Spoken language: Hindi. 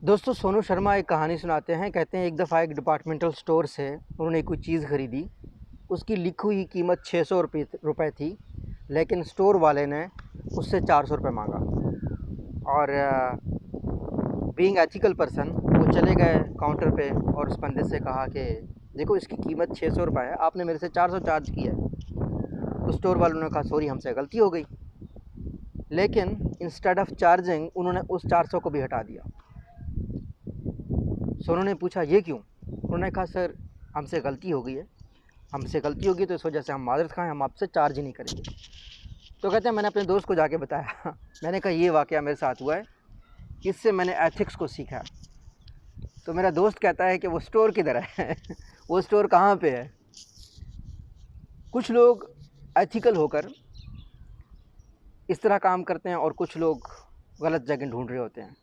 दोस्तों सोनू शर्मा एक कहानी सुनाते हैं। कहते हैं एक दफ़ा एक डिपार्टमेंटल स्टोर से उन्होंने कोई चीज़ ख़रीदी। उसकी लिखी हुई कीमत 600 रुपये थी, लेकिन स्टोर वाले ने उससे 400 रुपये मांगा। और बीइंग एथिकल पर्सन वो चले गए काउंटर पे और उस बंदे से कहा कि देखो इसकी कीमत 600 रुपये है, आपने मेरे से 400 चार्ज किया है। तो स्टोर वालों ने कहा सॉरी, हमसे गलती हो गई। लेकिन इंस्टेड ऑफ चार्जिंग उन्होंने उस 400 को भी हटा दिया। सोनू ने पूछा ये क्यों? उन्होंने कहा सर हमसे गलती हो गई है, हमसे गलती होगी तो इस वजह से हम माजरत खाएँ, हम आपसे चार्ज ही नहीं करेंगे। तो कहते हैं मैंने अपने दोस्त को जाके बताया मैंने कहा ये वाक़या मेरे साथ हुआ है, इससे मैंने एथिक्स को सीखा। तो मेरा दोस्त कहता है कि वो स्टोर किधर है वो स्टोर कहाँ पे है? कुछ लोग एथिकल होकर इस तरह काम करते हैं और कुछ लोग गलत जगह ढूंढ रहे होते हैं।